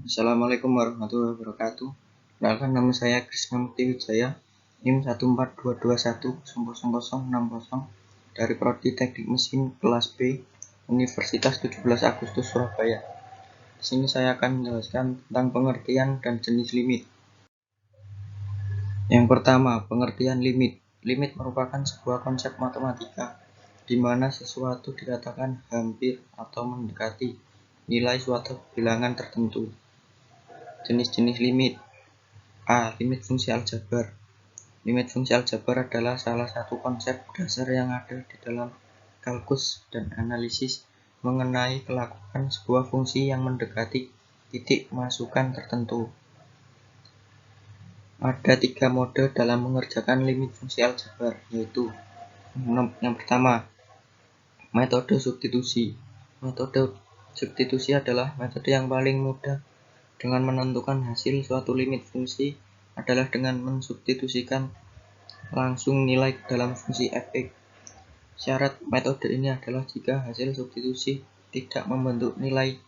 Assalamualaikum warahmatullahi wabarakatuh. Perkenalkan, nama saya Krisna Mukti Wijaya, NIM 142210060 dari Prodi Teknik Mesin kelas B, Universitas 17 Agustus Surabaya. Di sini saya akan menjelaskan tentang pengertian dan jenis limit. Yang pertama, pengertian limit. Limit merupakan sebuah konsep matematika di mana sesuatu dikatakan hampir atau mendekati nilai suatu bilangan tertentu. Jenis-jenis limit. A. Limit fungsi aljabar. Limit fungsi aljabar adalah salah satu konsep dasar yang ada di dalam kalkulus dan analisis mengenai kelakuan sebuah fungsi yang mendekati titik masukan tertentu. Ada 3 mode dalam mengerjakan limit fungsi aljabar, yaitu yang pertama, metode substitusi. Metode substitusi adalah metode yang paling mudah dengan menentukan hasil suatu limit fungsi adalah dengan mensubstitusikan langsung nilai ke dalam fungsi f(x). Syarat metode ini adalah jika hasil substitusi tidak membentuk nilai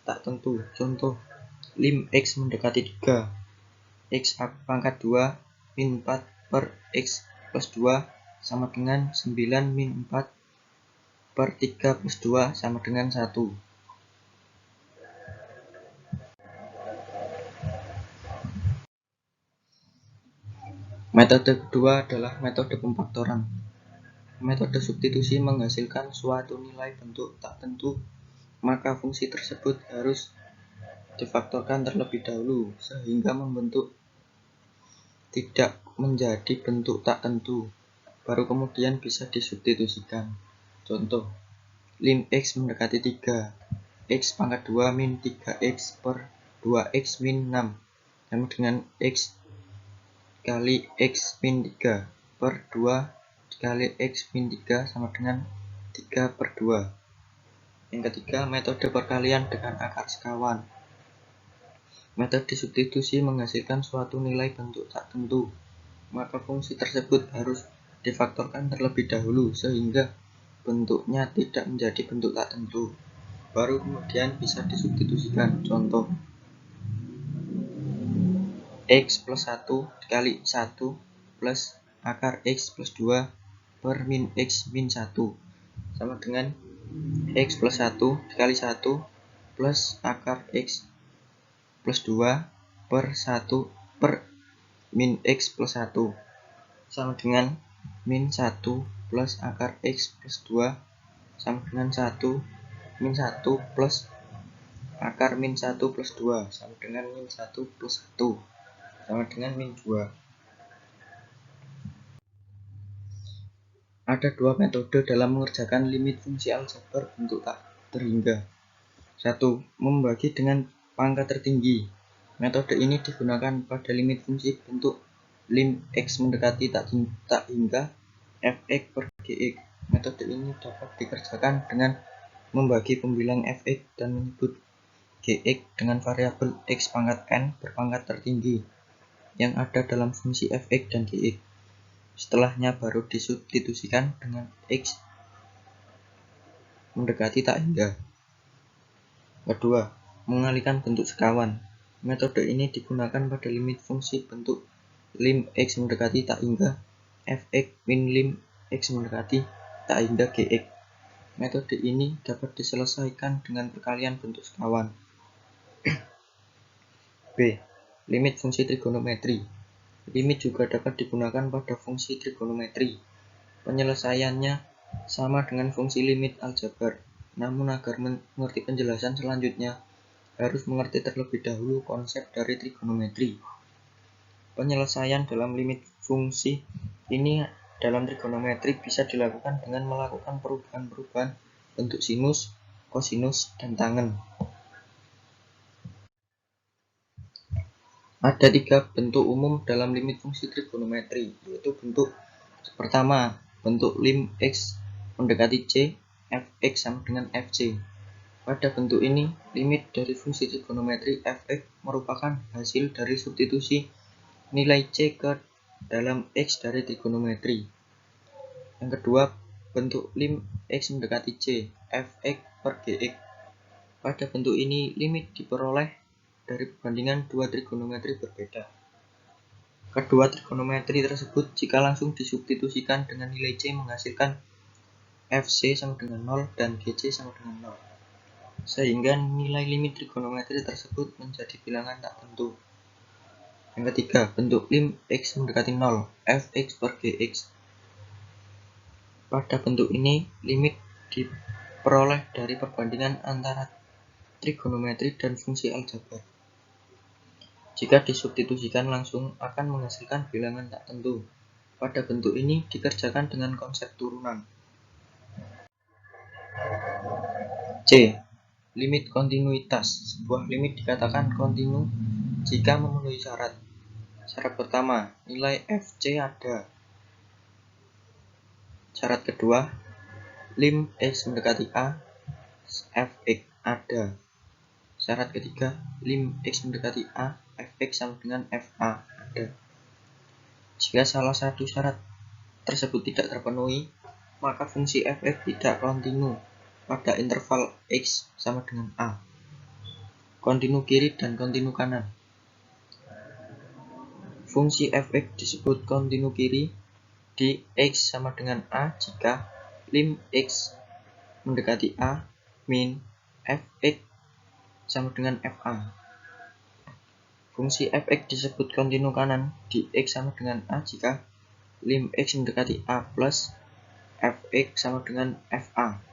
tak tentu. Contoh, lim x mendekati 3, x pangkat 2 min 4 per x plus 2 sama dengan 9 min 4 per 3 plus 2 sama dengan 1. Metode kedua adalah metode pemfaktoran. Metode substitusi menghasilkan suatu nilai bentuk tak tentu, maka fungsi tersebut harus difaktorkan terlebih dahulu sehingga membentuk tidak menjadi bentuk tak tentu, baru kemudian bisa disubstitusikan. Contoh, lim x mendekati 3, x pangkat 2 min 3x per 2x min 6 sama dengan x kali x min 3 per 2 kali x min 3 sama dengan 3 per 2. Yang ketiga, metode perkalian dengan akar sekawan. Metode substitusi menghasilkan suatu nilai bentuk tak tentu, maka fungsi tersebut harus difaktorkan terlebih dahulu sehingga bentuknya tidak menjadi bentuk tak tentu, baru kemudian bisa disubstitusikan. Contoh, x plus 1 dikali 1 plus akar x plus 2 per min x min 1 sama dengan x plus 1 dikali 1 plus akar x plus 2 per 1 per min x plus 1 sama dengan min 1 plus akar x plus 2 sama dengan 1 min 1 plus akar min 1 plus 2 sama dengan min 1 plus 1 sama dengan min 2. Ada 2 metode dalam mengerjakan limit fungsi aljabar bentuk tak terhingga. 1. Membagi dengan pangkat tertinggi. Metode ini digunakan pada limit fungsi bentuk lim x mendekati tak hingga f(x) per gx. Metode ini dapat dikerjakan dengan membagi pembilang f(x) dan menyebut gx dengan variabel x pangkat n berpangkat tertinggi yang ada dalam fungsi f(x) dan gx. Setelahnya baru disubstitusikan dengan x mendekati tak hingga. Kedua, mengalihkan bentuk sekawan. Metode ini digunakan pada limit fungsi bentuk lim x mendekati tak hingga f(x) min lim x mendekati tak hingga gx. Metode ini dapat diselesaikan dengan perkalian bentuk sekawan. B. Limit fungsi trigonometri. Limit juga dapat digunakan pada fungsi trigonometri. Penyelesaiannya sama dengan fungsi limit aljabar. Namun agar mengerti penjelasan selanjutnya, harus mengerti terlebih dahulu konsep dari trigonometri. Penyelesaian dalam limit fungsi ini dalam trigonometri bisa dilakukan dengan melakukan perubahan-perubahan bentuk sinus, kosinus, dan tangen. Ada 3 bentuk umum dalam limit fungsi trigonometri, yaitu bentuk pertama, bentuk lim x mendekati c, f(x) sama dengan fc. Pada bentuk ini, limit dari fungsi trigonometri f(x) merupakan hasil dari substitusi nilai c ke dalam x dari trigonometri. Yang kedua, bentuk lim x mendekati c, f(x) per gx. Pada bentuk ini, limit diperoleh dari perbandingan dua trigonometri berbeda. Kedua trigonometri tersebut jika langsung disubstitusikan dengan nilai C menghasilkan Fc sama dengan 0 dan Gc sama dengan 0. Sehingga nilai limit trigonometri tersebut menjadi bilangan tak tentu. Yang ketiga, bentuk lim x mendekati 0, fx per gx. Pada bentuk ini, limit diperoleh dari perbandingan antara trigonometri dan fungsi aljabar. Jika disubstitusikan langsung akan menghasilkan bilangan tak tentu. Pada bentuk ini dikerjakan dengan konsep turunan. C. Limit kontinuitas. Sebuah limit dikatakan kontinu jika memenuhi syarat. Syarat pertama, nilai Fc ada. Syarat kedua, lim x mendekati A, Fx ada. Syarat ketiga, lim x mendekati A, Fx sama dengan Fa ada. Jika salah satu syarat tersebut tidak terpenuhi, maka fungsi Fx tidak kontinu pada interval x sama dengan A. Kontinu kiri dan kontinu kanan. Fungsi Fx disebut kontinu kiri di x sama dengan A jika lim x mendekati A min Fx sama dengan Fa. Fungsi Fx disebut kontinu kanan di x sama dengan A jika lim x mendekati A plus Fx sama dengan Fa.